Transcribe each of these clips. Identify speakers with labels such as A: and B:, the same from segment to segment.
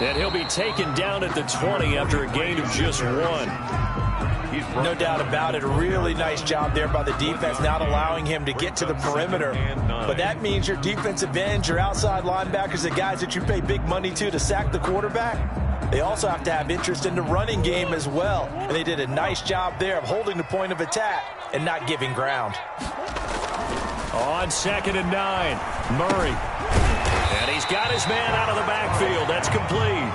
A: And he'll be taken down at the 20 after a gain of just 1.
B: No doubt about it. A really nice job there by the defense, not allowing him to get to the perimeter. But that means your defensive ends, your outside linebackers, the guys that you pay big money to sack the quarterback, they also have to have interest in the running game as well. And they did a nice job there of holding the point of attack and not giving ground.
A: On 2nd and 9, Murray. And he's got his man out of the backfield. That's complete.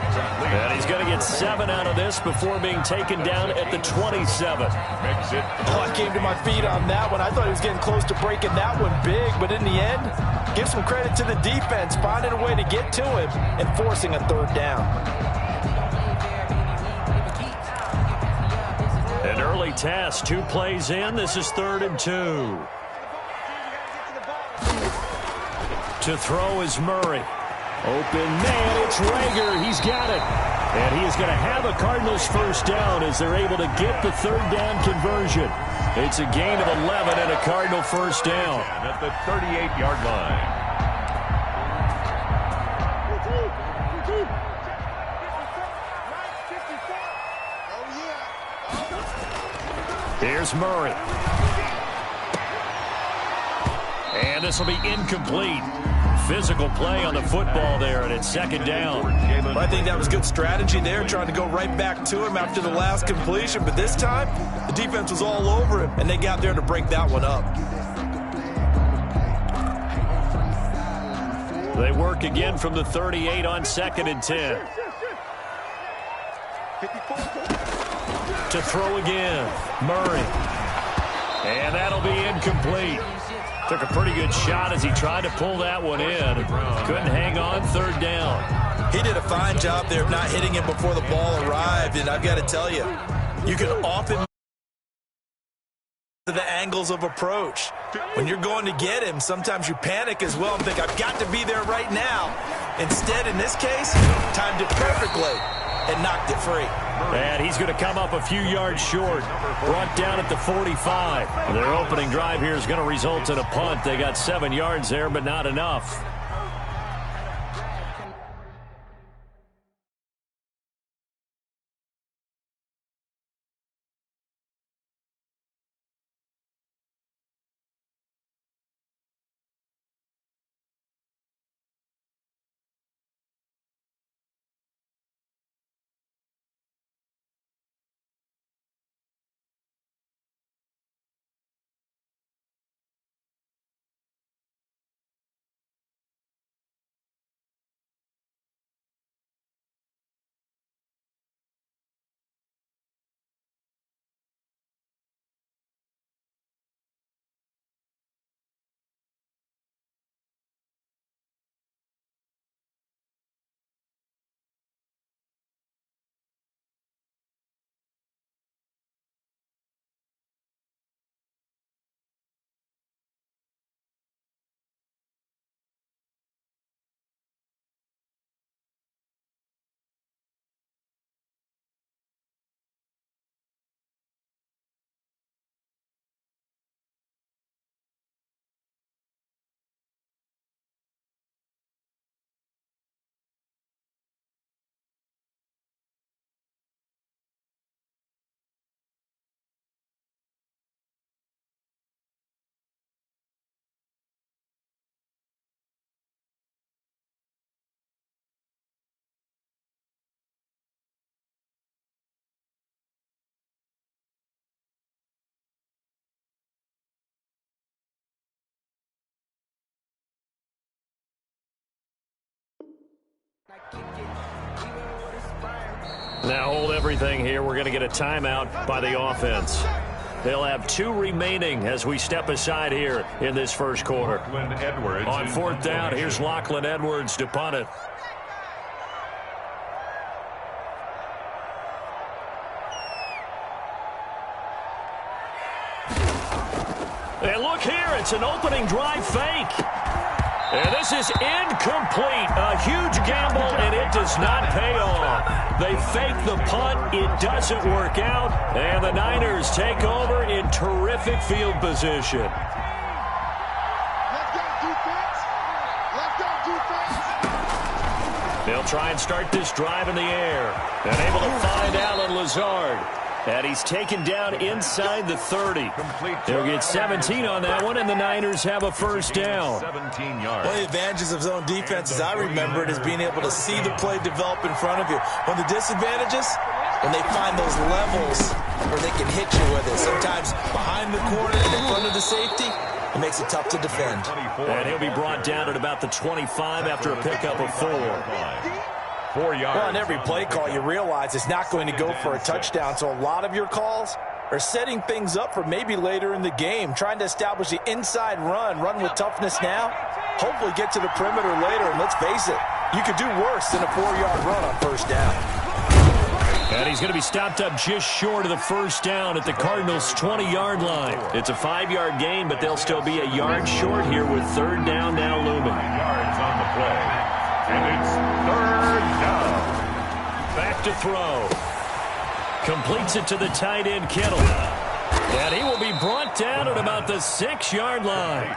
A: And he's going to get 7 out of this before being taken down at the 27.
B: Oh, I came to my feet on that one. I thought he was getting close to breaking that one big. But in the end, give some credit to the defense, finding a way to get to him and forcing a 3rd down.
A: An early test, 2 plays in. This is 3rd and 2. To throw is Murray. Open man, it's Rager. He's got it. And he is going to have a Cardinals 1st down as they're able to get the 3rd down conversion. It's a gain of 11 and a Cardinal 1st down.
C: At the 38-yard line.
A: Here's Murray. And this will be incomplete. Physical play on the football there, and it's 2nd down.
B: Well, I think that was good strategy there, trying to go right back to him after the last completion. But this time, the defense was all over him, and they got there to break that one up.
A: They work again from the 38 on 2nd and 10. To throw again, Murray. And that'll be incomplete. Took a pretty good shot as he tried to pull that one in. Couldn't hang on, 3rd down.
B: He did a fine job there of not hitting him before the ball arrived. And I've got to tell you, you can often the angles of approach. When you're going to get him, sometimes you panic as well and think, I've got to be there right now. Instead, in this case, timed it perfectly and knocked it free.
A: And he's going to come up a few yards short. Brought down at the 45. Their opening drive here is going to result in a punt. They got 7 yards there, but not enough. Now hold everything here. We're going to get a timeout by the offense. They'll have 2 remaining as we step aside here in this first quarter. On 4th down, here's Lachlan Edwards to punt it. And look here, it's an opening drive fake. And this is incomplete. A huge gamble, and it does not pay off. They fake the punt. It doesn't work out. And the Niners take over in terrific field position. They'll try and start this drive in the air. And able to find Allen Lazard. And he's taken down inside the 30. They'll get 17 on that one, and the Niners have a first down.
C: 17 yards.
B: One of the advantages of zone defense, as I remember it, is being able to see the play develop in front of you. One of the disadvantages, when they find those levels where they can hit you with it. Sometimes behind the corner and in front of the safety, it makes it tough to defend.
A: And he'll be brought down at about the 25 after a pickup of 4.
C: 4 yards.
B: Well, on every play call, you realize it's not going to go for a touchdown, so a lot of your calls are setting things up for maybe later in the game, trying to establish the inside run with toughness now, hopefully get to the perimeter later, and let's face it, you could do worse than a 4-yard run on first down.
A: And he's going to be stopped up just short of the first down at the Cardinals' 20-yard line. It's a 5-yard gain, but they'll still be a yard short here with third down now looming.
C: Yards on the play. And it's third down.
A: Back to throw. Completes it to the tight end, Kittle. And he will be brought down at about the 6-yard line.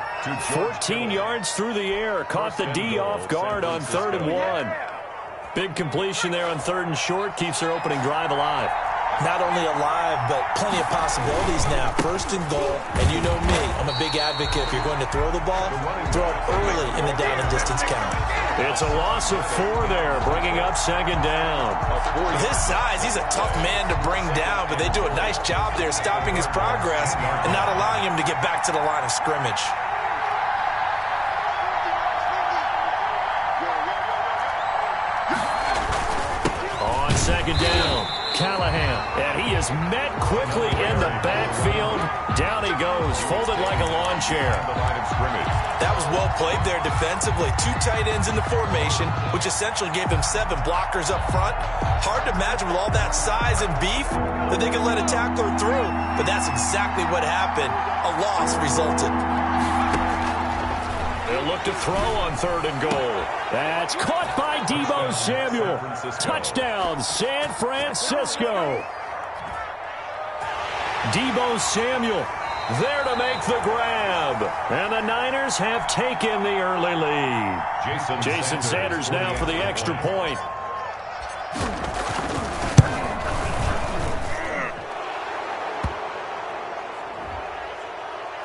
A: 14 yards through the air. Caught the D off guard on 3rd and 1. Big completion there on 3rd and short. Keeps their opening drive alive.
B: Not only alive, but plenty of possibilities now. 1st and goal, and you know me, I'm a big advocate. If you're going to throw the ball, throw it early in the down and distance count.
A: It's a loss of 4 there, bringing up 2nd down.
B: With his size, he's a tough man to bring down, but they do a nice job there stopping his progress and not allowing him to get back to the line of scrimmage.
A: On 2nd down, Callahan, and he is met quickly in the backfield. Down he goes, folded like a lawn chair.
B: That was well played there defensively. 2 tight ends in the formation, which essentially gave them 7 blockers up front. Hard to imagine with all that size and beef that they could let a tackler through, but that's exactly what happened. A loss resulted.
A: They'll look to throw on 3rd and goal. That's caught by Deebo Samuel. Touchdown, San Francisco. Deebo Samuel there to make the grab. And the Niners have taken the early lead. Jason Sanders now for the extra point.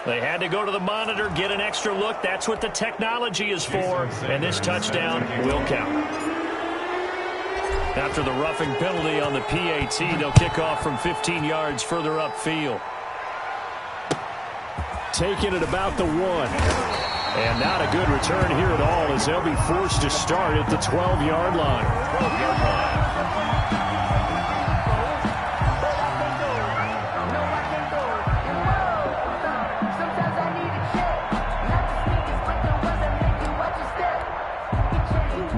A: They had to go to the monitor, get an extra look. That's what the technology is for. And this touchdown will count. After the roughing penalty on the PAT, they'll kick off from 15 yards further upfield. Taking it about the 1. And not a good return here at all as they'll be forced to start at the 12-yard line.
C: 12-yard line.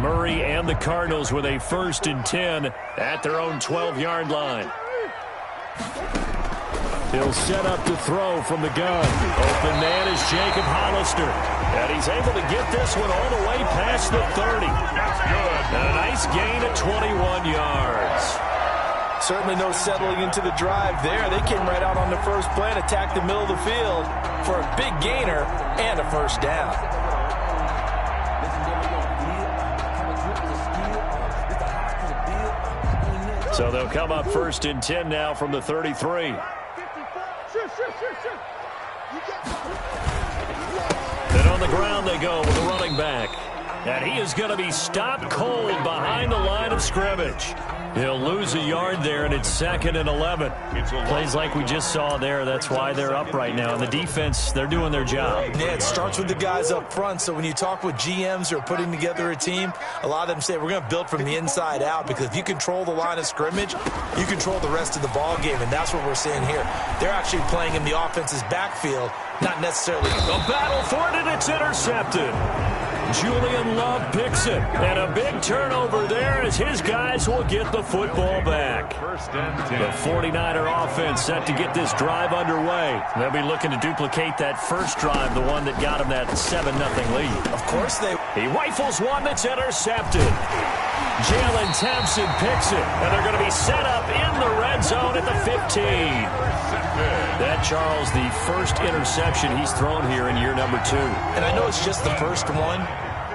A: Murray and the Cardinals with a 1st and 10 at their own 12-yard line. He'll set up to throw from the gun. Open man is Jacob Hollister. And he's able to get this one all the way past the 30.
C: That's good.
A: And a nice gain of 21 yards.
B: Certainly no settling into the drive there. They came right out on the first play and attacked the middle of the field for a big gainer and a first down.
A: So they'll come up 1st and 10 now from the 33. Then on the ground they go with the running back. And he is going to be stopped cold behind the line of scrimmage. He'll lose a yard there, and it's 2nd and 11. Plays like we just saw there. That's why they're up right now. And the defense, they're doing their job.
B: Yeah, it starts with the guys up front. So when you talk with GMs who are putting together a team, a lot of them say, we're going to build from the inside out, because if you control the line of scrimmage, you control the rest of the ball game, and that's what we're seeing here. They're actually playing in the offense's backfield, not necessarily.
A: The battle for it, and it's intercepted. Julian Love picks it, and a big turnover there as his guys will get the football back. The 49er offense set to get this drive underway. They'll be looking to duplicate that first drive, the one that got them that 7-0 lead.
B: Of course they.
A: He rifles one that's intercepted. Jalen Thompson picks it, and they're going to be set up in the red zone at the 15. That, Charles, the first interception he's thrown here in year number 2.
B: And I know it's just the first one,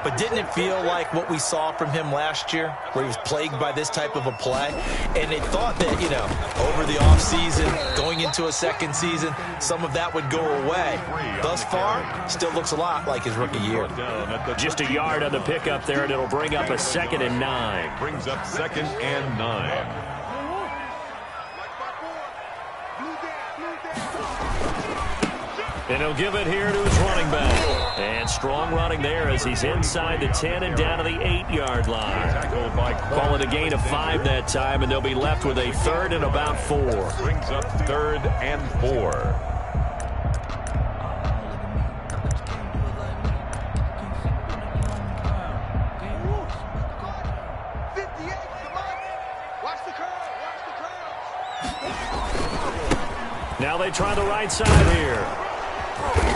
B: but didn't it feel like what we saw from him last year, where he was plagued by this type of a play? And they thought that, you know, over the offseason, going into a second season, some of that would go away. Thus far, still looks a lot like his rookie year.
A: Just a yard on the pickup there, and it'll bring up a 2nd and 9.
C: Brings up 2nd and 9.
A: And he'll give it here to his running back. And strong running there as he's inside the 10 and down to the 8-yard line. Call it a gain of 5 that time, and they'll be left with a 3rd and about 4.
C: Brings up 3rd and 4.
A: Now they try the right side here.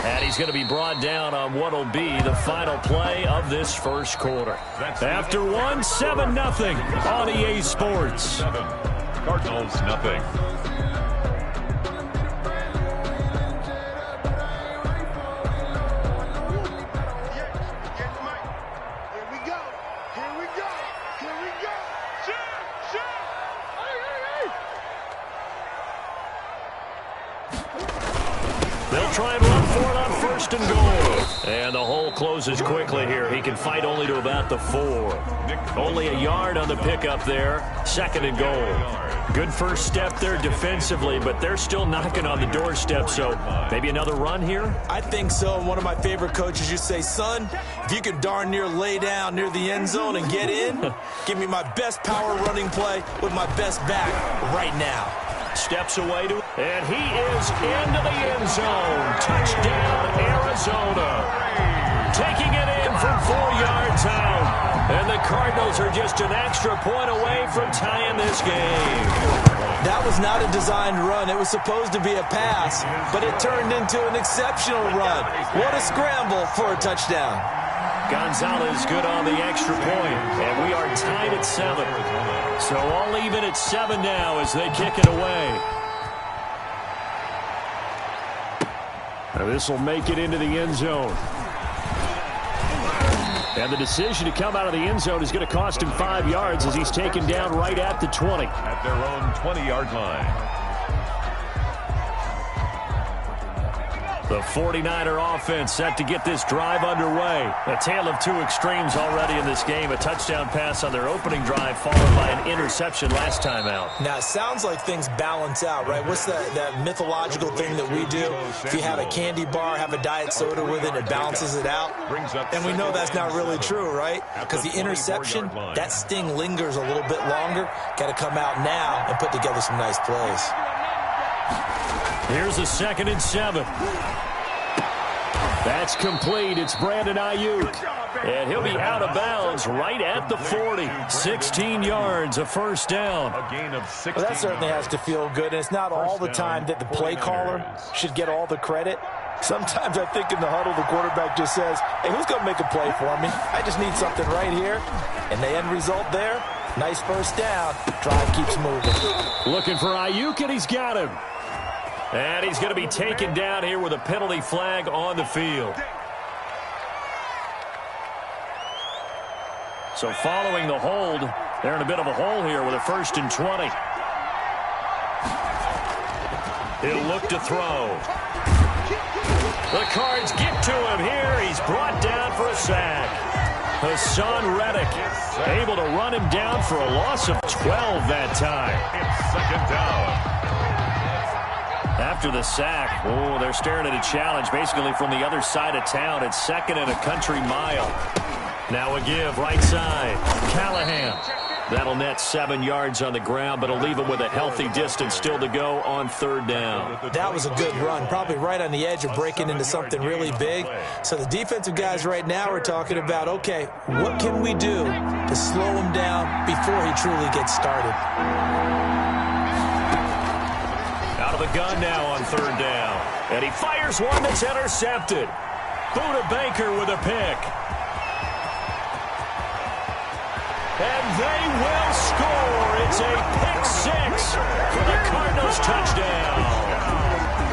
A: And he's going to be brought down on what will be the final play of this first quarter. After one, 7-0 on EA Sports.
C: Cardinals, nothing.
A: They'll try and run for it on 1st and goal. And the hole closes quickly here. He can fight only to about the 4. Only a yard on the pickup there. 2nd and goal. Good first step there defensively, but they're still knocking on the doorstep, so maybe another run here?
B: I think so. And one of my favorite coaches used to say, son, if you can darn near lay down near the end zone and get in, give me my best power running play with my best back right now.
A: Steps away to, and he is into the end zone. Touchdown, Arizona. Taking it in from 4 yards out. And the Cardinals are just an extra point away from tying this game.
B: That was not a designed run. It was supposed to be a pass, but it turned into an exceptional run. What a scramble for a touchdown.
A: Gonzalez good on the extra point, and we are tied at 7. So all even at 7 now as they kick it away. This will make it into the end zone. And the decision to come out of the end zone is going to cost him 5 yards as he's taken down right at the 20.
C: At their own 20-yard line.
A: The 49er offense set to get this drive underway. A tale of 2 extremes already in this game. A touchdown pass on their opening drive followed by an interception last time out.
B: Now, it sounds like things balance out, right? What's that mythological thing that we do? If you have a candy bar, have a diet soda with it, it balances it out. And we know that's not really true, right? Because the interception, that sting lingers a little bit longer. Got to come out now and put together some nice plays.
A: Here's a 2nd and 7. That's complete. It's Brandon Ayuk. And he'll be out of bounds right at the 40. 16 yards, a first down.
C: A gain of 16.
B: Well, that certainly has to feel good. And it's not all the time that the play caller should get all the credit. Sometimes I think in the huddle, the quarterback just says, hey, who's going to make a play for me? I just need something right here. And the end result there, nice first down. Drive keeps moving.
A: Looking for Ayuk, and he's got him. And he's going to be taken down here with a penalty flag on the field. So following the hold, they're in a bit of a hole here with a 1st and 20. He'll look to throw. The Cards get to him here. He's brought down for a sack. Hassan Reddick able to run him down for a loss of 12 that time.
C: It's 2nd down.
A: After the sack, they're staring at a challenge basically from the other side of town. It's 2nd and a country mile. Now a give, right side. Callahan. That'll net 7 yards on the ground, but it'll leave him with a healthy distance still to go on 3rd down.
B: That was a good run, probably right on the edge of breaking into something really big. So the defensive guys right now are talking about, okay, what can we do to slow him down before he truly gets started?
A: Out of the gun now on 3rd down. And he fires one that's intercepted. Buda Baker with a pick. And they will score. It's a pick 6 for the Cardinals touchdown.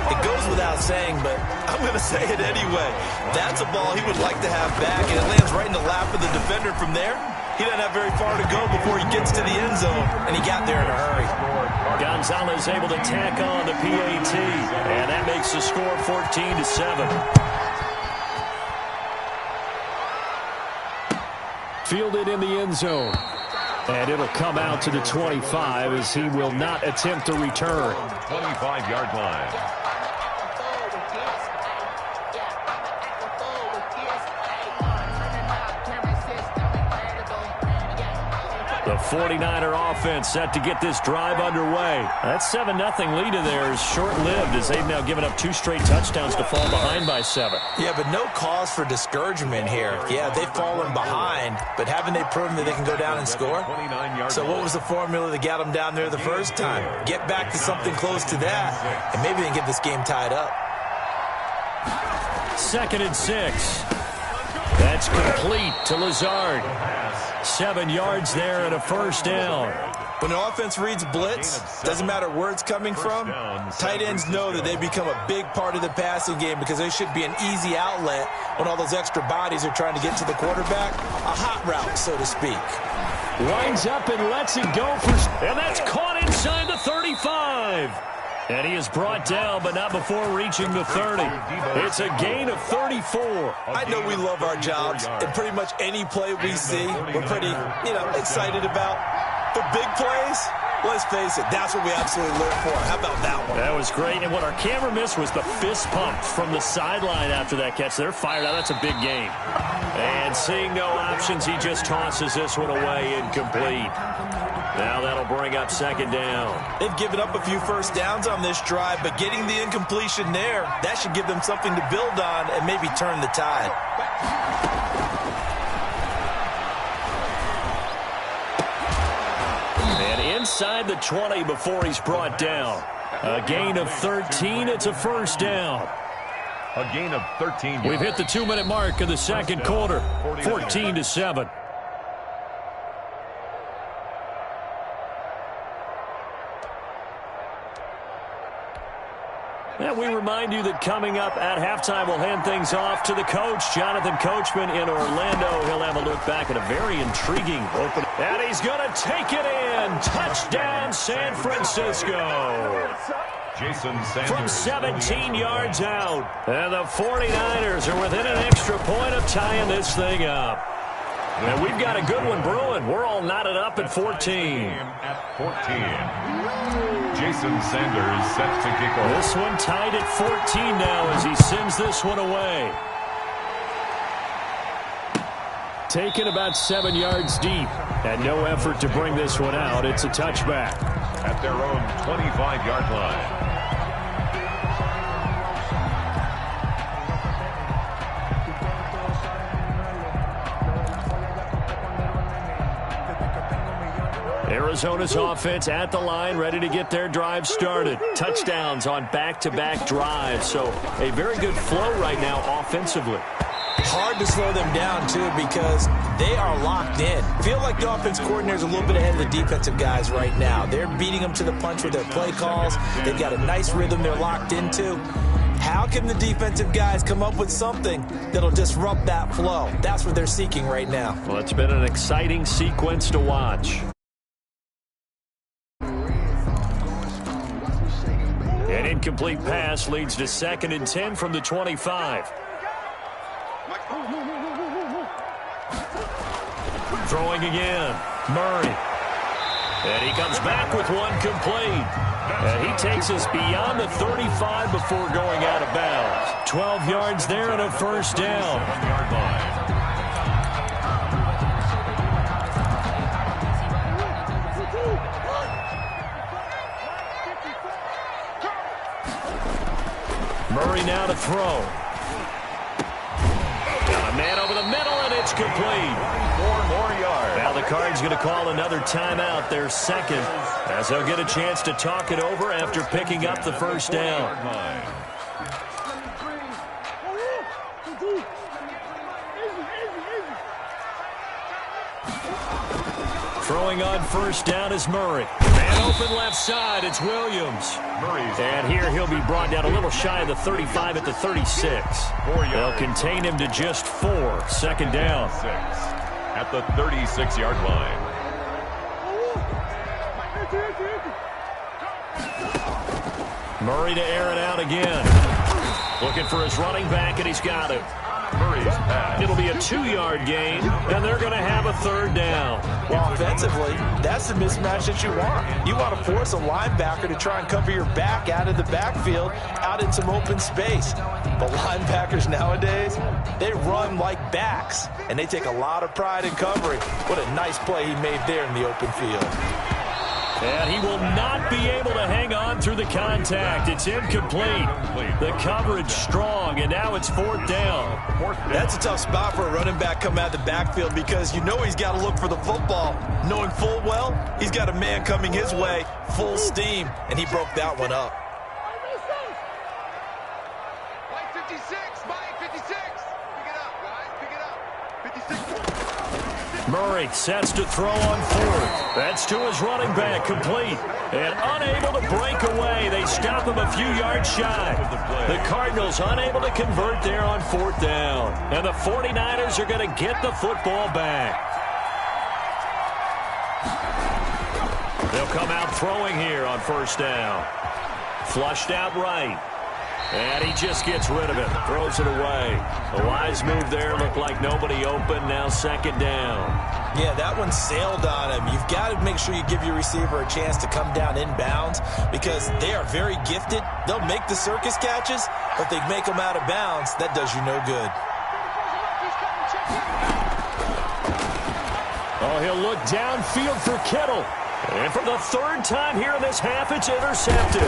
B: It goes without saying, but I I'm going to say it anyway. That's a ball he would like to have back, and it lands right in the lap of the defender from there. He doesn't have very far to go before he gets to the end zone, and he got there in a hurry.
A: Gonzalez able to tack on the PAT, and that makes the score 14-7. Fielded in the end zone. And it'll come out to the 25 as he will not attempt to return.
C: 25-yard line.
A: The 49er offense set to get this drive underway. That 7-0 lead of theirs short-lived as they've now given up 2 straight touchdowns to fall behind by 7.
B: Yeah, but no cause for discouragement here. Yeah, they've fallen behind, but haven't they proven that they can go down and score? So what was the formula that got them down there the first time? Get back to something close to that, and maybe they can get this game tied up.
A: 2nd and 6. That's complete to Lazard. 7 yards there and a first down.
B: When an offense reads blitz, doesn't matter where it's coming from, tight ends know that they become a big part of the passing game because they should be an easy outlet when all those extra bodies are trying to get to the quarterback. A hot route, so to speak.
A: Lines up and lets it go and that's caught inside the 35. And he is brought down, but not before reaching the 30. It's a gain of 34.
B: I know we love our jobs, and pretty much any play we see, we're pretty, excited about. But big plays, let's face it, that's what we absolutely live for. How about that one?
A: That was great, and what our camera missed was the fist pump from the sideline after that catch. They're fired out. That's a big game. And seeing no options, he just tosses this one away incomplete. Now that'll bring up 2nd down.
B: They've given up a few first downs on this drive, but getting the incompletion there, that should give them something to build on and maybe turn the tide.
A: And inside the 20 before he's brought down. A gain of 13. It's a first down.
C: A gain of 13.
A: We've hit the 2-minute mark of the second quarter. 14-7. And we remind you that coming up at halftime, we'll hand things off to the coach, Jonathan Coachman in Orlando. He'll have a look back at a very intriguing opening. And he's going to take it in. Touchdown, San Francisco.
C: Jason Sanders.
A: From 17 yards out. And the 49ers are within an extra point of tying this thing up. And we've got a good one brewing. We're all knotted up at 14.
C: At 14. Jason Sanders set to kick off.
A: This one tied at 14 now as he sends this one away. Taken about 7 yards deep. And no effort to bring this one out. It's a touchback.
C: At their own 25-yard line.
A: Arizona's offense at the line, ready to get their drive started. Touchdowns on back-to-back drives, so a very good flow right now offensively.
B: Hard to slow them down, too, because they are locked in. Feel like the offense coordinator's a little bit ahead of the defensive guys right now. They're beating them to the punch with their play calls. They've got a nice rhythm they're locked into. How can the defensive guys come up with something that'll disrupt that flow? That's what they're seeking right now.
A: Well, it's been an exciting sequence to watch. An incomplete pass leads to 2nd and 10 from the 25. Throwing again. Murray. And he comes back with one complete. And he takes us beyond the 35 before going out of bounds. 12 yards there and a first down.
C: 1-yard line.
A: Murray now to throw. Got a man over the middle, and it's complete.
C: 4 more yards.
A: Now the Cards going to call another timeout, their second, as they'll get a chance to talk it over after picking up the first down. Throwing on first down is Murray. And open left side, it's Williams. And here he'll be brought down a little shy of the 35 at the 36. They'll contain him to just 4. Second down.
C: At the 36-yard line.
A: Murray to air it out again. Looking for his running back, and he's got it.
C: Murray's pass.
A: It'll be a 2-yard gain, and they're going to have a third down.
B: Well, offensively, that's the mismatch that you want. You want to force a linebacker to try and cover your back out of the backfield, out in some open space. But linebackers nowadays, they run like backs, and they take a lot of pride in covering. What a nice play he made there in the open field.
A: And he will not be able to hang on through the contact. It's incomplete. The coverage strong, and now it's 4th down.
B: That's a tough spot for a running back coming out of the backfield because you know he's got to look for the football, knowing full well he's got a man coming his way, full steam, and he broke that one up.
D: Mike 56, Mike 56. Pick it up, guys, pick it up. 56.
A: Murray sets to throw on 4th. That's to his running back, complete. And unable to break away. They stop him a few yards shy. The Cardinals unable to convert there on 4th down. And the 49ers are going to get the football back. They'll come out throwing here on 1st down. Flushed out right. And he just gets rid of it. Throws it away. A wise move there. Looked like nobody open. Now 2nd down.
B: Yeah, that one sailed on him. You've got to make sure you give your receiver a chance to come down inbounds because they are very gifted. They'll make the circus catches, but they make them out of bounds. That does you no good.
A: Oh, he'll look downfield for Kittle. And for the 3rd time here in this half, it's intercepted.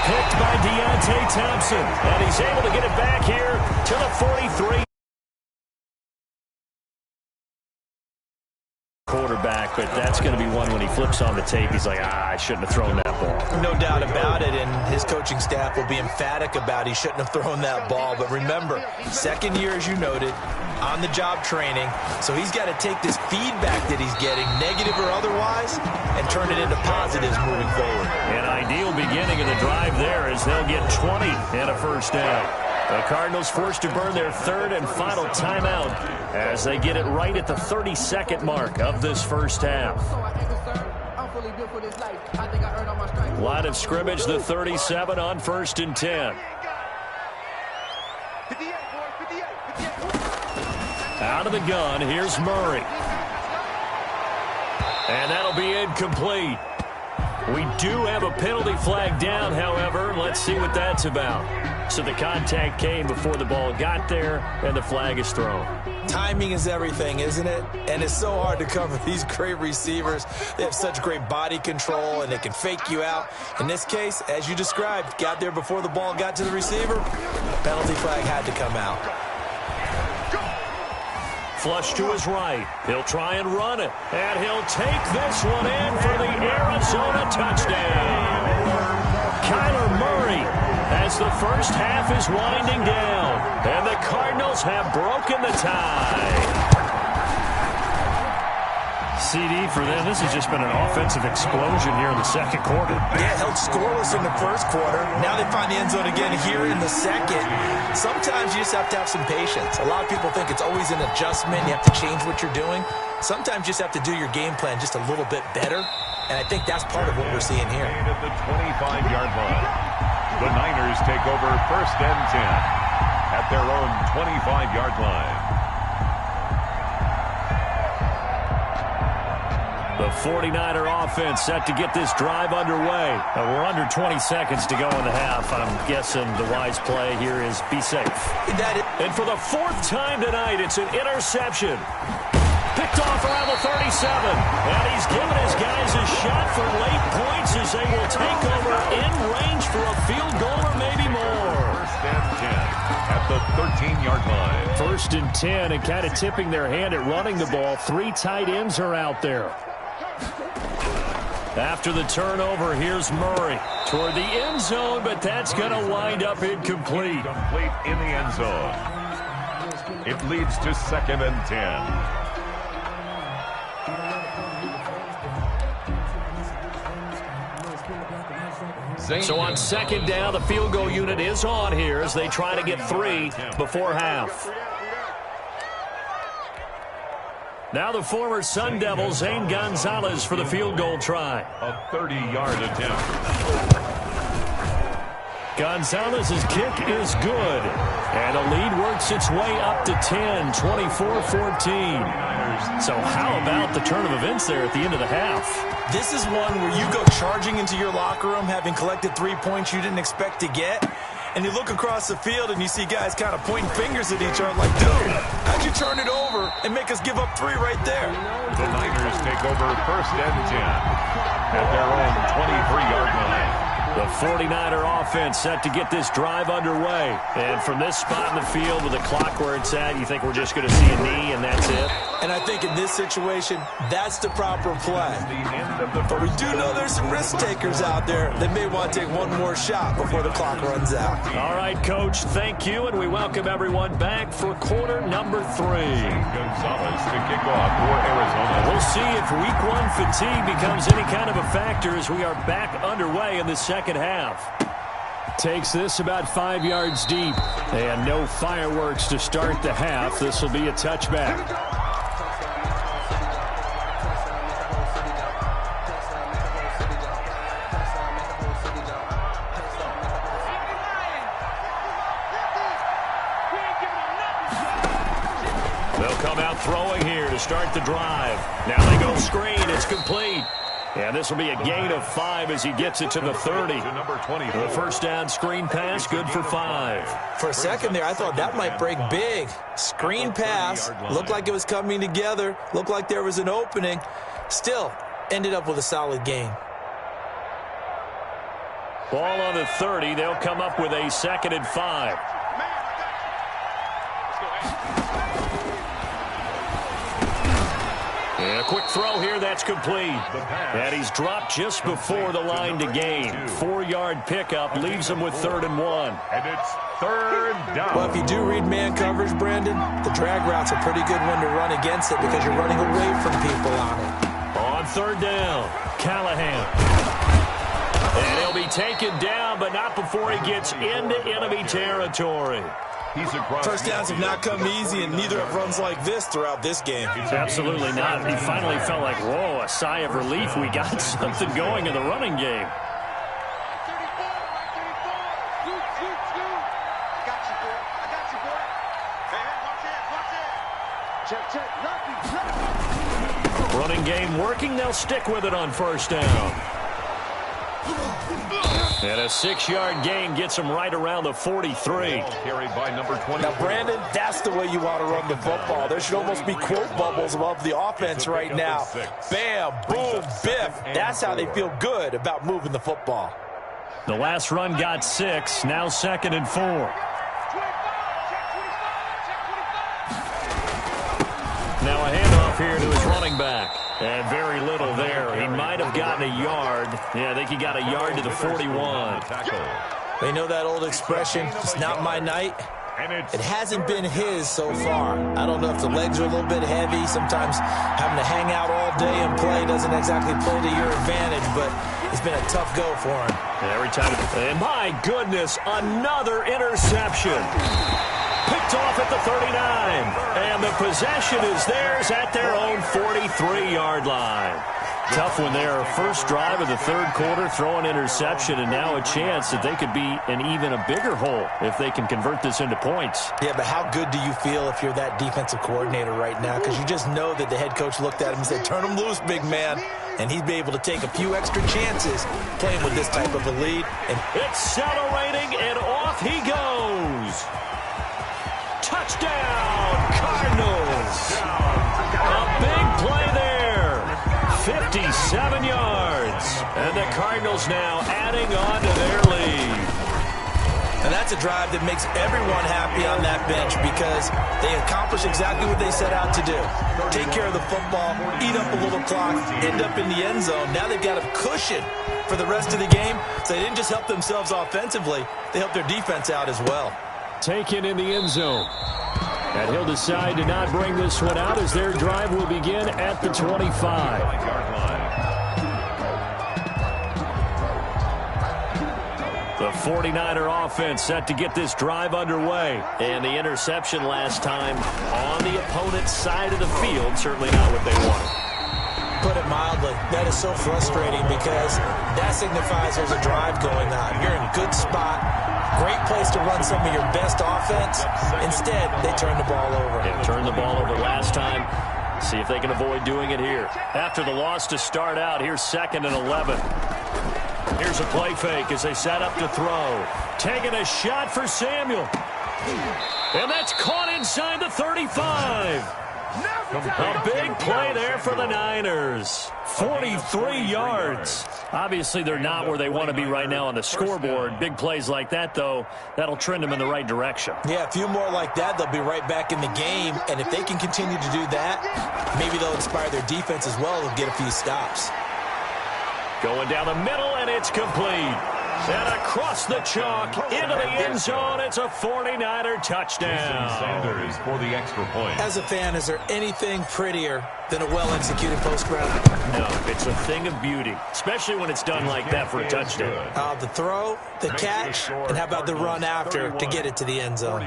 A: Picked by Deontay Thompson. And he's able to get it back here to the 43. Quarterback, but that's going to be one when he flips on the tape. He's like, I shouldn't have thrown that ball.
B: No doubt about it, and his coaching staff will be emphatic about he shouldn't have thrown that ball. But remember, 2nd year, as you noted, on-the-job training, so he's got to take this feedback that he's getting, negative or otherwise, and turn it into positives moving forward.
A: An ideal beginning of the drive there as they'll get 20 and a 1st down. The Cardinals forced to burn their 3rd and final timeout as they get it right at the 32nd mark of this 1st half. Line of scrimmage, the 37 on 1st and 10. Out of the gun, here's Murray. And that'll be incomplete. We do have a penalty flag down, however. Let's see what that's about. So the contact came before the ball got there, and the flag is thrown.
B: Timing is everything, isn't it? And it's so hard to cover these great receivers. They have such great body control, and they can fake you out. In this case, as you described, got there before the ball got to the receiver. Penalty flag had to come out.
A: Flush to his right. He'll try and run it. And he'll take this one in for the Arizona touchdown. Kyler Murray, as the 1st half is winding down. And the Cardinals have broken the tie. CD for them. This has just been an offensive explosion here in the 2nd quarter.
B: Yeah, held scoreless in the 1st quarter. Now they find the end zone again here in the 2nd. Sometimes you just have to have some patience. A lot of people think it's always an adjustment. You have to change what you're doing. Sometimes you just have to do your game plan just a little bit better. And I think that's part of what we're seeing here.
C: At the 25-yard line. The Niners take over 1st and 10 at their own 25-yard line.
A: The 49er offense set to get this drive underway. We're under 20 seconds to go in the half. I'm guessing the wise play here is be safe. And for the 4th time tonight, it's an interception. Picked off around the 37. And he's given his guys a shot for late points as they will take over in range for a field goal or maybe more.
C: 1st and 10 at the 13-yard line.
A: 1st and 10 and kind of tipping their hand at running the ball. 3 tight ends are out there. After the turnover, here's Murray toward the end zone, but that's going to wind up incomplete.
C: Complete in the end zone. It leads to 2nd and 10.
A: So on second down, the field goal unit is on here as they try to get 3 before half. Now the former Sun Devil, Zane Gonzalez, for the field goal try.
C: A 30-yard attempt.
A: Gonzalez's kick is good. And the lead works its way up to 10, 24-14. So how about the turn of events there at the end of the half?
B: This is one where you go charging into your locker room having collected 3 points you didn't expect to get. And you look across the field and you see guys kind of pointing fingers at each other like, dude, how'd you turn it over and make us give up 3 right there?
C: The Niners take over first and 10 at their own 23-yard line.
A: The 49er offense set to get this drive underway. And from this spot in the field with the clock where it's at, you think we're just going to see a knee and that's it?
B: And I think in this situation, that's the proper play. But we do know there's some risk takers out there that may want to take one more shot before the clock runs out.
A: All right, Coach, thank you, and we welcome everyone back for quarter number 3.
C: Gonzalez to kick off for Arizona.
A: We'll see if week 1 fatigue becomes any kind of a factor as we are back underway in the second half. Takes this about 5 yards deep, and no fireworks to start the half. This will be a touchback. They'll come out throwing here to start the drive. Now they go screen. It's complete. And this will be a gain of 5 as he gets it to the 30. The first down screen pass, good for 5.
B: For a second there, I thought that might break big. Screen pass, looked like it was coming together, looked like there was an opening. Still, ended up with a solid gain.
A: Ball on the 30. They'll come up with a 2nd and 5. And a quick throw here, that's complete. And he's dropped just before the line to gain. 4-yard pickup leaves him with 3rd and 1.
C: And it's 3rd down.
B: Well, if you do read man coverage, Brandon, the drag route's a pretty good one to run against it because you're running away from people on it.
A: On 3rd down, Callahan. And he'll be taken down, but not before he gets into enemy territory.
B: First downs have not come easy, and neither have runs like this throughout this game.
A: Absolutely not. He finally felt like, whoa, a sigh of relief. We got something going in the running game. Running game working. They'll stick with it on first down. And a 6-yard gain gets him right around the 43.
C: Carried by number 20.
B: Now, Brandon, that's the way you want to run the football. There should almost be quote bubbles above the offense right now. Bam, boom, biff. That's how they feel good about moving the football.
A: The last run got 6. Now 2nd and 4. Now a handoff here to his running back. And very little there. He might have gotten a yard. Yeah, I think he got a yard to the 41.
B: They know that old expression, it's not my night. It hasn't been his so far. I don't know if the legs are a little bit heavy. Sometimes having to hang out all day and play doesn't exactly play to your advantage, but it's been a tough go for him.
A: And every time. And my goodness, another interception. Picked off at the 39. And the possession is theirs at their own 43-yard line. Tough one there. First drive of the 3rd quarter, throw an interception, and now a chance that they could be in even a bigger hole if they can convert this into points.
B: Yeah, but how good do you feel if you're that defensive coordinator right now? Because you just know that the head coach looked at him and said, turn him loose, big man. And he'd be able to take a few extra chances playing with this type of a lead. And
A: accelerating, and off he goes. Touchdown, Cardinals. A big play there. 57 yards. And the Cardinals now adding on to their lead.
B: And that's a drive that makes everyone happy on that bench because they accomplish exactly what they set out to do. Take care of the football, eat up a little clock, end up in the end zone. Now they've got a cushion for the rest of the game. So they didn't just help themselves offensively, they helped their defense out as well.
A: Taken in the end zone. And he'll decide to not bring this one out as their drive will begin at the 25. The 49er offense set to get this drive underway. And the interception last time on the opponent's side of the field, certainly not what they wanted.
B: Put it mildly, that is so frustrating because that signifies there's a drive going on. You're in a good spot, great place to run some of your best offense. Instead, they turn the ball over.
A: They turned the ball over last time. See if they can avoid doing it here. After the loss to start out, here's 2nd and 11. Here's a play fake as they set up to throw. Taking a shot for Samuel. And that's caught inside the 35. A big play there for the Niners. 43 yards. Obviously, they're not where they want to be right now on the scoreboard. Big plays like that, though, that'll trend them in the right direction.
B: Yeah, a few more like that, they'll be right back in the game. And if they can continue to do that, maybe they'll inspire their defense as well and get a few stops.
A: Going down the middle, and it's complete. And across the chalk, into the end zone, it's a 49er touchdown.
C: Sanders for the extra point.
B: As a fan, is there anything prettier than a well-executed post route?
A: No, it's a thing of beauty, especially when it's done like that for a touchdown.
B: The throw, the catch, and how about the run after to get it to the end zone?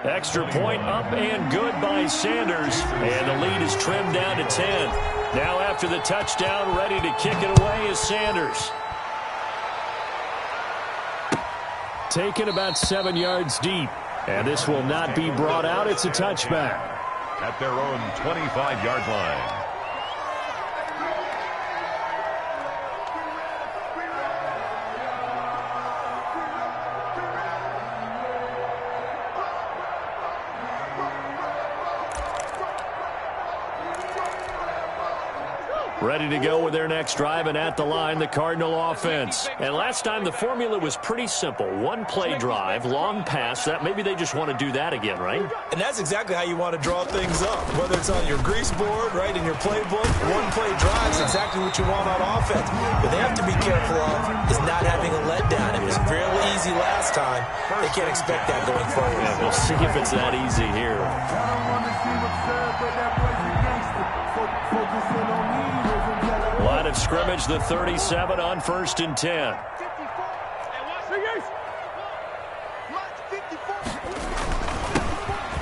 A: Extra point up and good by Sanders, and the lead is trimmed down to 10. Now after the touchdown, ready to kick it away is Sanders. Taken about 7 yards deep, and this will not be brought out. It's a touchback.
C: At their own 25-yard line.
A: Ready to go with their next drive, and at the line, the Cardinal offense. And last time, the formula was pretty simple. One play drive, long pass. That maybe they just want to do that again, right?
B: And that's exactly how you want to draw things up. Whether it's on your grease board, right, in your playbook, one play drive is exactly what you want on offense. What they have to be careful of is not having a letdown. It was fairly easy last time. They can't expect that going forward.
A: Yeah, we'll see if it's that easy here. Line of scrimmage, the 37 on 1st and 10.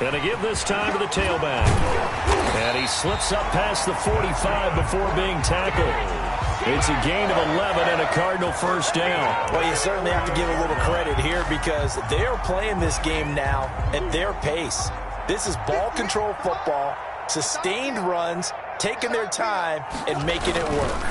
A: And a give this time to the tailback. And he slips up past the 45 before being tackled. It's a gain of 11 and a Cardinal first down.
B: Well, you certainly have to give a little credit here because they're playing this game now at their pace. This is ball control football, sustained runs, taking their time and making it work.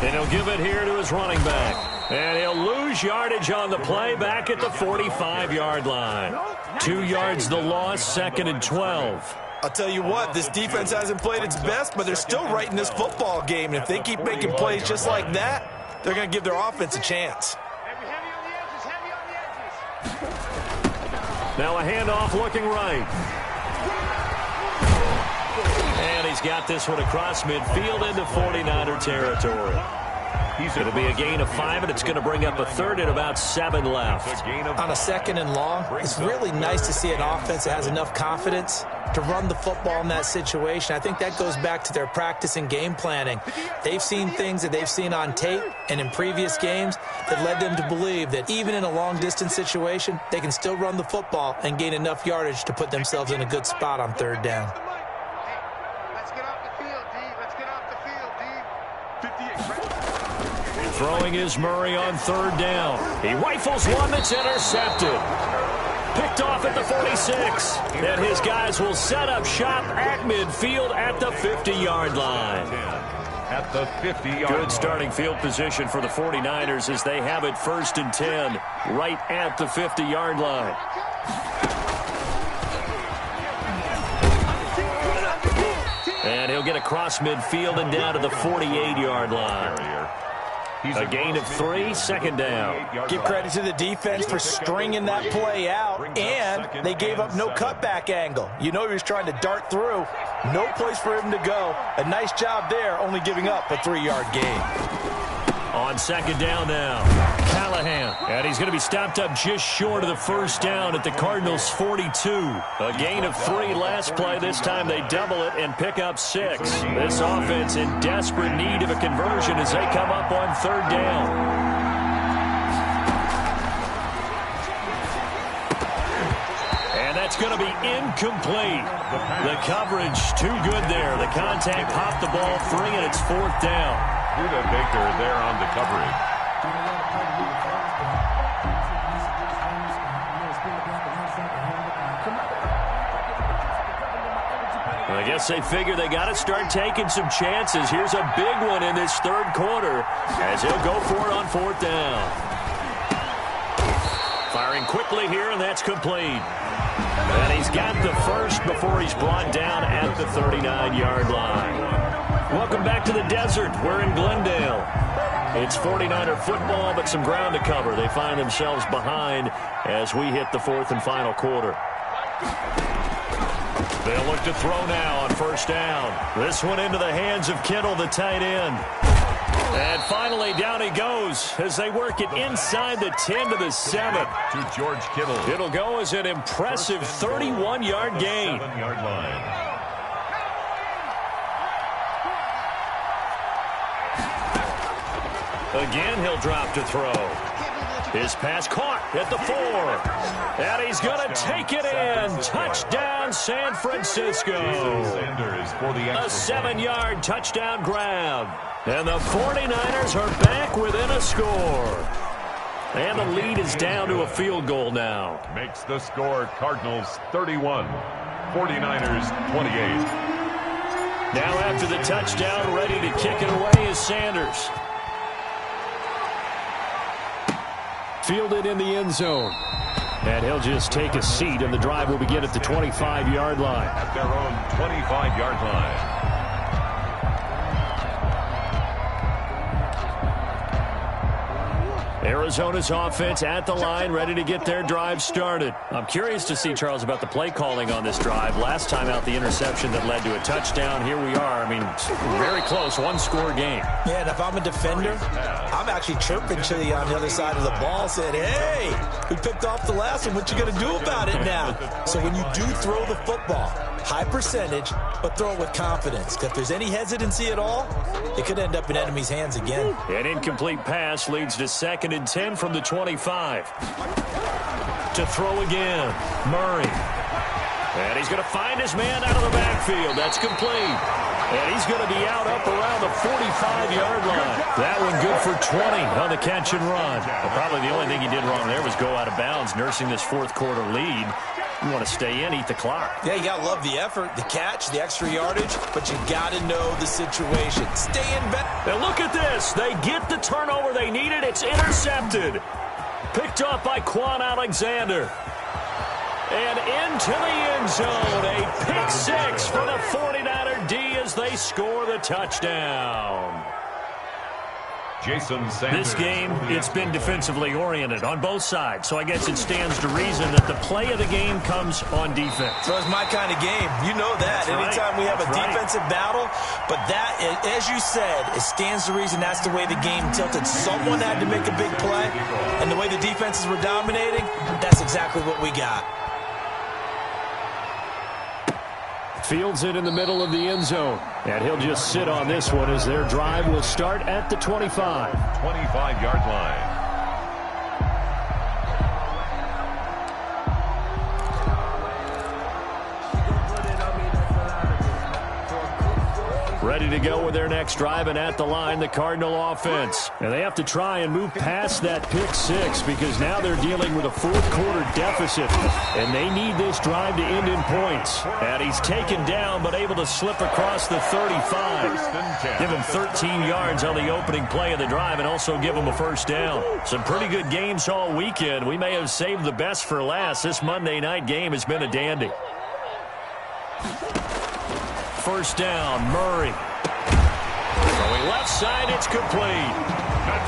A: And he'll give it here to his running back. And he'll lose yardage on the play back at the 45-yard line. 2 yards the loss, 2nd and 12.
B: I'll tell you what, this defense hasn't played its best, but they're still right in this football game. And if they keep making plays just like that, they're going to give their offense a chance.
A: Now a handoff looking right. And he's got this one across midfield into 49er territory. It'll be a gain of 5, and it's going to bring up a 3rd and about 7 left.
B: On a 2nd and long, it's really nice to see an offense that has enough confidence to run the football in that situation. I think that goes back to their practice and game planning. They've seen things that they've seen on tape and in previous games that led them to believe that even in a long-distance situation, they can still run the football and gain enough yardage to put themselves in a good spot on 3rd down.
A: Throwing is Murray on 3rd down. He rifles one that's intercepted. Picked off at the 46. And his guys will set up shop at midfield at the 50-yard line.
C: At the 50-yard line.
A: Good starting field position for the 49ers as they have it 1st and 10 right at the 50-yard line. And he'll get across midfield and down to the 48-yard line. A gain of 3, 2nd down.
B: Give credit to the defense for stringing that play out, and they gave up no cutback angle. You know he was trying to dart through. No place for him to go. A nice job there, only giving up a 3-yard gain.
A: On 2nd down now, Callahan. And he's going to be stopped up just short of the 1st down at the Cardinals' 42. A gain of 3 last play. This time they double it and pick up 6. This offense in desperate need of a conversion as they come up on 3rd down. going to be incomplete. The coverage too good there. The contact popped the ball free, and it's 4th down.
C: Buda Baker there on the coverage.
A: I guess they figure they got to start taking some chances. Here's a big one in this 3rd quarter as he'll go for it on 4th down. Firing quickly here, and that's complete. And he's got the first before he's brought down at the 39-yard line. Welcome back to the desert. We're in Glendale. It's 49er football, but some ground to cover. They find themselves behind as we hit the 4th and final quarter. They'll look to throw now on 1st down. This one into the hands of Kittle, the tight end. And finally, down he goes as they work it inside the 10 to the 7.
C: To George Kittle.
A: It'll go as an impressive 31-yard gain.
C: 7-yard line.
A: Again, he'll drop to throw. His pass caught at the 4. And he's going to take it in. Touchdown, San Francisco. A 7-yard touchdown grab. And the 49ers are back within a score. And the lead is down to a field goal now.
C: Makes the score Cardinals 31, 49ers 28.
A: Now after the touchdown, ready to kick it away is Sanders. Fielded in the end zone. And he'll just take a seat, and the drive will begin at the 25-yard line.
C: At their own 25-yard line.
A: Arizona's offense at the line, ready to get their drive started. I'm curious to see, Charles, about the play calling on this drive. Last time out, the interception that led to a touchdown. Here we are. I mean, very close, one-score game.
B: Yeah, and if I'm a defender, I'm actually chirping to you on the other side of the ball, saying, hey, we picked off the last one. What you going to do about it now? So when you do throw the football, high percentage, but throw it with confidence. If there's any hesitancy at all, it could end up in enemy's hands again.
A: An incomplete pass leads to 2nd and 10 from the 25. To throw again, Murray. And he's going to find his man out of the backfield. That's complete. And he's going to be out up around the 45-yard line. That one good for 20 on the catch and run. Well, probably the only thing he did wrong there was go out of bounds, nursing this 4th quarter lead. You want to stay in, eat the clock.
B: Yeah, you got to love the effort, the catch, the extra yardage, but you got to know the situation. Stay in back.
A: And look at this. They get the turnover they needed. It's intercepted. Picked up by Quan Alexander. And into the end zone. A pick 6 for the 49er D as they score the touchdown.
C: Jason Sanders.
A: This game, it's been defensively oriented on both sides, so I guess it stands to reason that the play of the game comes on defense.
B: So it's my kind of game. You know that.
A: That's
B: Anytime
A: right.
B: we have
A: That's
B: a
A: right.
B: defensive battle, but that, as you said, it stands to reason that's the way the game tilted. Someone had to make a big play, and the way the defenses were dominating, that's exactly what we got.
A: Fields it in the middle of the end zone. And he'll just sit on this one as their drive will start at the 25.
C: 25-yard line.
A: Ready to go with their next drive, and at the line, the Cardinal offense. And they have to try and move past that pick 6 because now they're dealing with a 4th quarter deficit, and they need this drive to end in points. And he's taken down but able to slip across the 35. Give him 13 yards on the opening play of the drive and also give him a 1st down. Some pretty good games all weekend. We may have saved the best for last. This Monday night game has been a dandy. 1st down, Murray. Throwing left side, it's complete.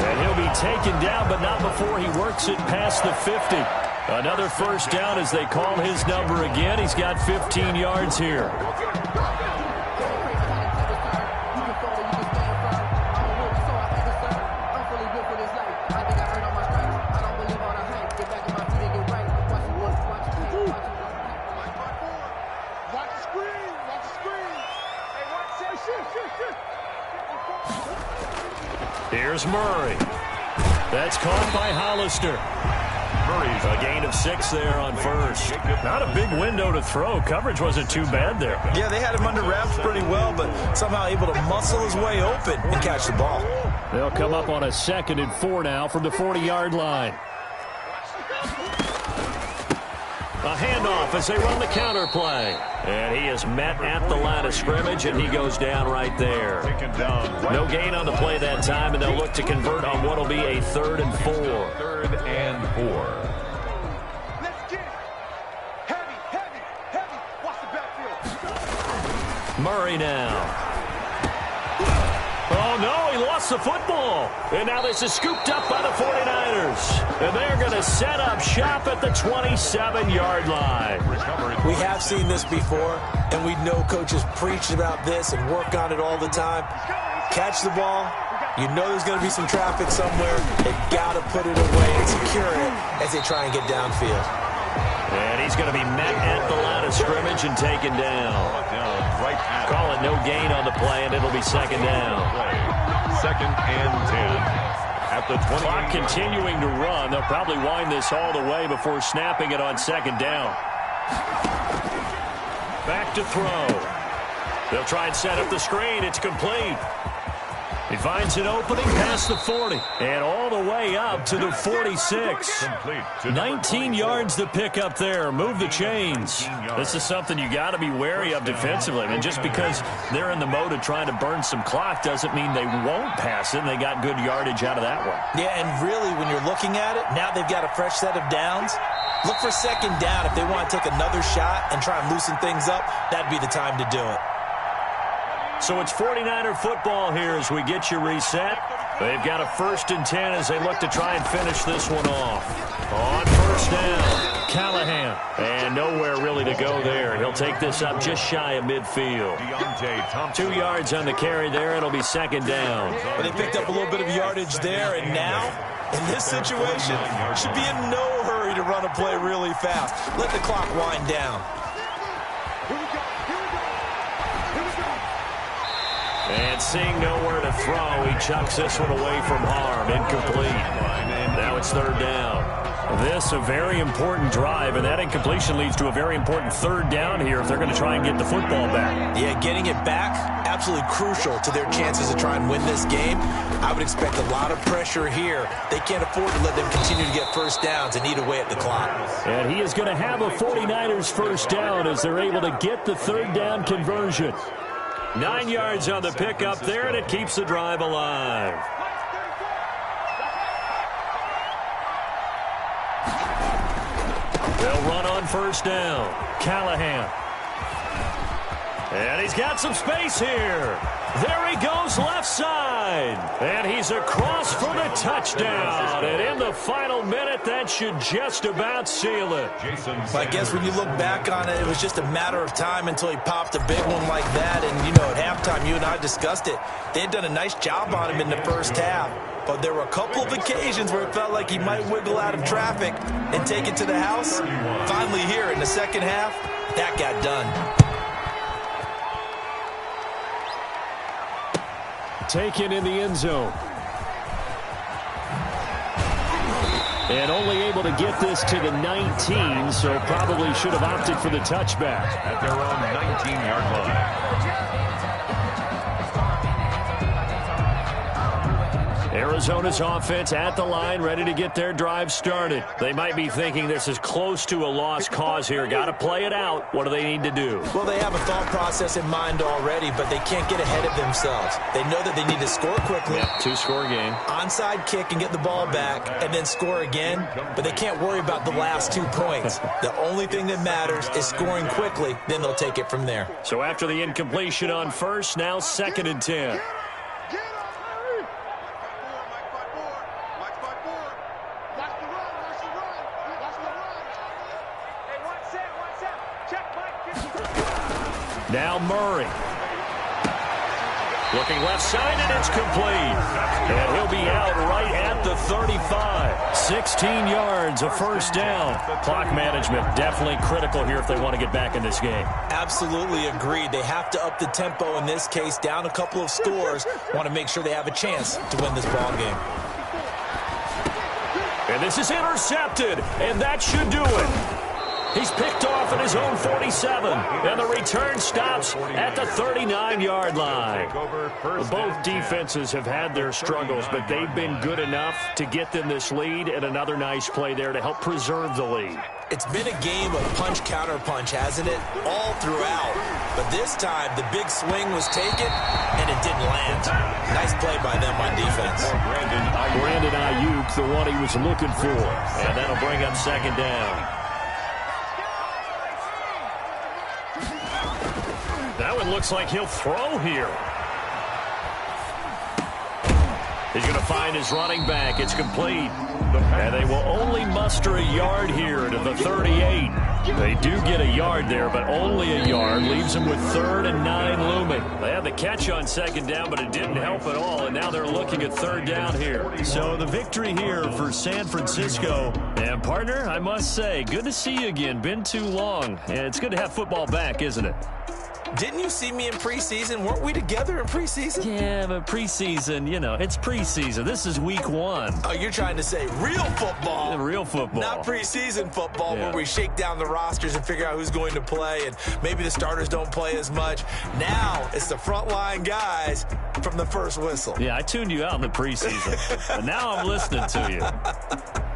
A: And he'll be taken down, but not before he works it past the 50. Another 1st down as they call his number again. He's got 15 yards here. Here's Murray. That's caught by Hollister. A gain of 6 there on first. Not a big window to throw. Coverage wasn't too bad there.
B: Yeah, they had him under wraps pretty well, but somehow able to muscle his way open and catch the ball.
A: They'll come up on a 2nd and 4 now from the 40-yard line. A handoff as they run the counter play. And he is met at the line of scrimmage, and he goes down right there. No gain on the play that time, and they'll look to convert on what will be a 3rd and 4.
C: 3rd and 4.
D: Let's get it. Heavy. Watch the backfield.
A: Murray now. Oh, no, he lost the football. And now this is scooped up by the 49ers. And they're going to set up shop at the 27-yard line.
B: We have seen this before, and we know coaches preach about this and work on it all the time. Catch the ball. You know there's going to be some traffic somewhere. They've got to put it away and secure it as they try and get downfield.
A: And he's going to be met at the line of scrimmage and taken down. Call it no gain on the play, and it'll be 2nd down.
C: 2nd and 10 at the 20.
A: Clock continuing to run. They'll probably wind this all the way before snapping it on 2nd down. Back to throw. They'll try and set up the screen. It's complete. He finds an opening past the 40 and all the way up to the 46. 19 yards to pick up there. Move the chains. This is something you got to be wary of defensively. And just because they're in the mode of trying to burn some clock doesn't mean they won't pass it. And they got good yardage out of that one.
B: Yeah, and really when you're looking at it, now they've got a fresh set of downs. Look for 2nd down. If they want to take another shot and try and loosen things up, that'd be the time to do it.
A: So it's 49er football here as we get you reset. They've got a 1st and 10 as they look to try and finish this one off. On 1st down, Callahan. And nowhere really to go there. He'll take this up just shy of midfield. 2 yards on the carry there. It'll be 2nd down.
B: But they picked up a little bit of yardage there, and now, in this situation, should be in no hurry to run a play really fast. Let the clock wind down.
A: And seeing nowhere to throw, he chucks this one away from harm. Incomplete. Now it's 3rd down. This a very important drive, and that incompletion leads to a very important 3rd down here if they're going to try and get the football back.
B: Yeah, getting it back, absolutely crucial to their chances to try and win this game. I would expect a lot of pressure here. They can't afford to let them continue to get 1st downs and eat away at the clock.
A: And he is going to have a 49ers 1st down as they're able to get the 3rd down conversion. 9 yards on the pickup there, and it keeps the drive alive. They'll run on 1st down. Callahan. And he's got some space here. There he goes left side. And he's across for the touchdown. And in the final minute, that should just about seal it.
B: I guess when you look back on it, it was just a matter of time until he popped a big one like that. And, you know, at halftime, you and I discussed it. They had done a nice job on him in the 1st half. But there were a couple of occasions where it felt like he might wiggle out of traffic and take it to the house. Finally here in the 2nd half, that got done.
A: Taken in the end zone. And only able to get this to the 19, so probably should have opted for the touchback.
C: At their own 19-yard line.
A: Arizona's offense at the line, ready to get their drive started. They might be thinking this is close to a lost cause here. Got to play it out. What do they need to do?
B: Well, they have a thought process in mind already, but they can't get ahead of themselves. They know that they need to score quickly.
A: Yep, 2-score game.
B: Onside kick and get the ball back, and then score again. But they can't worry about the last 2 points. The only thing that matters is scoring quickly. Then they'll take it from there.
A: So after the incompletion on 1st, now 2nd and 10. Now Murray. Looking left side, and it's complete. And he'll be out right at the 35. 16 yards, a 1st down. Clock management definitely critical here if they want to get back in this game.
B: Absolutely agreed. They have to up the tempo in this case, down a couple of scores. Want to make sure they have a chance to win this ball game.
A: And this is intercepted, and that should do it. He's picked off at his own 47, and the return stops at the 39-yard line. Both defenses have had their struggles, but they've been good enough to get them this lead, and another nice play there to help preserve the lead.
B: It's been a game of punch-counter-punch, hasn't it? All throughout. But this time, the big swing was taken, and it didn't land. Nice play by them on defense.
A: Brandon Ayuk, the one he was looking for. And that'll bring up second down. That one looks like he'll throw here. He's going to find his running back. It's complete. And they will only muster a yard here to the 38. They do get a yard there, but only a yard. Leaves them with 3rd and 9 looming. They had the catch on second down, but it didn't help at all. And now they're looking at 3rd down here. So the victory here for San Francisco. And, partner, I must say, good to see you again. Been too long. And it's good to have football back, isn't it?
B: Didn't you see me in preseason? Weren't we together in preseason?
A: Yeah, but preseason, you know, it's preseason. This is week 1.
B: Oh, you're trying to say real football.
A: Real football.
B: Not preseason football where we shake down the rosters and figure out who's going to play, and maybe the starters don't play as much. Now it's the frontline guys from the first whistle.
A: Yeah, I tuned you out in the preseason. But now I'm listening to you.